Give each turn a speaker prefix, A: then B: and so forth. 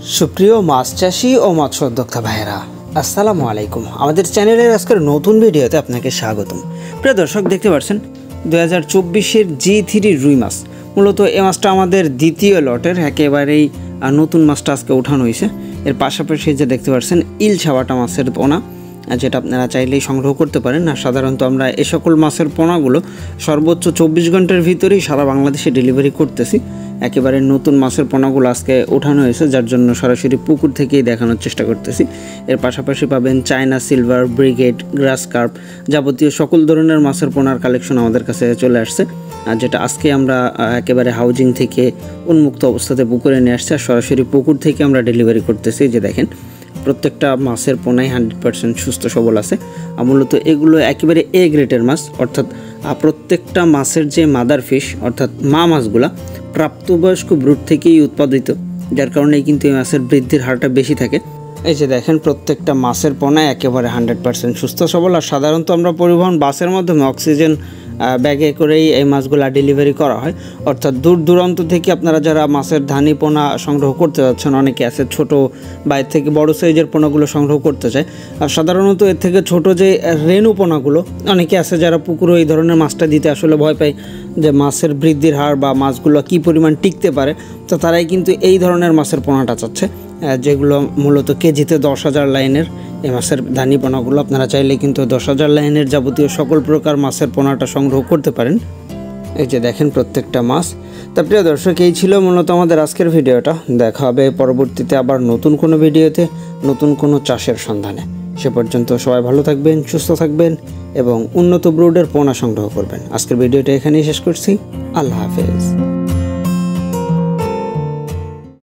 A: সুপ্রিয় মাছ চাষি ও মৎস্য উদ্যোক্তা ভাইয়েরা, আসসালামু আলাইকুম। আমাদের চ্যানেলের আজকের নতুন ভিডিওতে আপনাকে স্বাগতম। প্রিয় দর্শক, দেখতে পাচ্ছেন 2024-এর G3 রুই মাছ। মূলত এই মাছটা আমাদের দ্বিতীয় লটের, একেবারেই নতুন মাছটা আজকে উঠানো হয়েছে। এর পাশাপাশি যে দেখতে পাচ্ছেন ইলশা বাটা মাছের পোনা, যেটা আপনারা চাইলেই সংগ্রহ করতে পারেন। আর সাধারণত আমরা এ সকল মাছের পোনাগুলো সর্বোচ্চ 24 ঘন্টার ভিতরেই সারা বাংলাদেশে ডেলিভারি করতেছি। একেবারে নতুন মাছের পোনাগুলো আজকে ওঠানো হয়েছে, যার জন্য সরাসরি পুকুর থেকেই দেখানোর চেষ্টা করতেছি। এর পাশাপাশি পাবেন চায়না সিলভার, ব্রিগেড, গ্রাস কার্প, যাবতীয় সকল ধরনের মাছের পোনার কালেকশন আমাদের কাছে চলে আসছে। আর যেটা আজকে আমরা একেবারে হাউজিং থেকে উন্মুক্ত অবস্থাতে পুকুরে নিয়ে আসছি, আর সরাসরি পুকুর থেকে আমরা ডেলিভারি করতেছি। যে দেখেন, প্রত্যেকটা মাছের পোনাই 100% সুস্থ সবল আছে। মূলত এগুলো একেবারে এ গ্রেডের মাছ, অর্থাৎ প্রত্যেকটা মাছের যে মাদার ফিশ অর্থাৎ মা মাছগুলা প্রাপ্তবয়স্ক ব্রুড থেকেই উৎপাদিত, যার কারণে কিন্তু এই মাছের বৃদ্ধির হারটা বেশি থাকে। এই যে দেখেন, প্রত্যেকটা মাছের পোনা একেবারে 100% সুস্থ সবল। আর সাধারণত আমরা পরিবহন বাসের মাধ্যমে অক্সিজেন ব্যাগে করেই এই মাছগুলো ডেলিভারি করা হয়। অর্থাৎ দূর দূরান্ত থেকে আপনারা যারা মাছের ধানি পোনা সংগ্রহ করতে যাচ্ছেন, অনেকে আছে ছোটো বা এর থেকে বড়ো সাইজের পোনাগুলো সংগ্রহ করতে চায়। আর সাধারণত এর থেকে ছোট যে রেণু পোনাগুলো, অনেকে আছে যারা পুকুরে এই ধরনের মাছটা দিতে আসলে ভয় পায় যে মাছের বৃদ্ধির হার বা মাছগুলো কী পরিমাণ টিকতে পারে, তো তারাই কিন্তু এই ধরনের মাছের পোনাটা চাচ্ছে, যেগুলো মূলত কেজিতে 10,000 লাইনের। এই মাছের ধানি পোনাগুলো আপনারা চাইলে কিন্তু 10,000 লাইনের যাবতীয় সকল প্রকার মাছের পোনাটা সংগ্রহ করতে পারেন। এই যে দেখেন প্রত্যেকটা মাছ। তা প্রিয় দর্শক, এই ছিল মূলত আমাদের আজকের ভিডিওটা। দেখা হবে পরবর্তীতে আবার নতুন কোনো ভিডিওতে, নতুন কোনো চাষের সন্ধানে। সে পর্যন্ত সবাই ভালো থাকবেন, সুস্থ থাকবেন এবং উন্নত ব্রুডের পোনা সংগ্রহ করবেন। আজকের ভিডিওটা এখানেই শেষ করছি। আল্লাহ হাফেজ।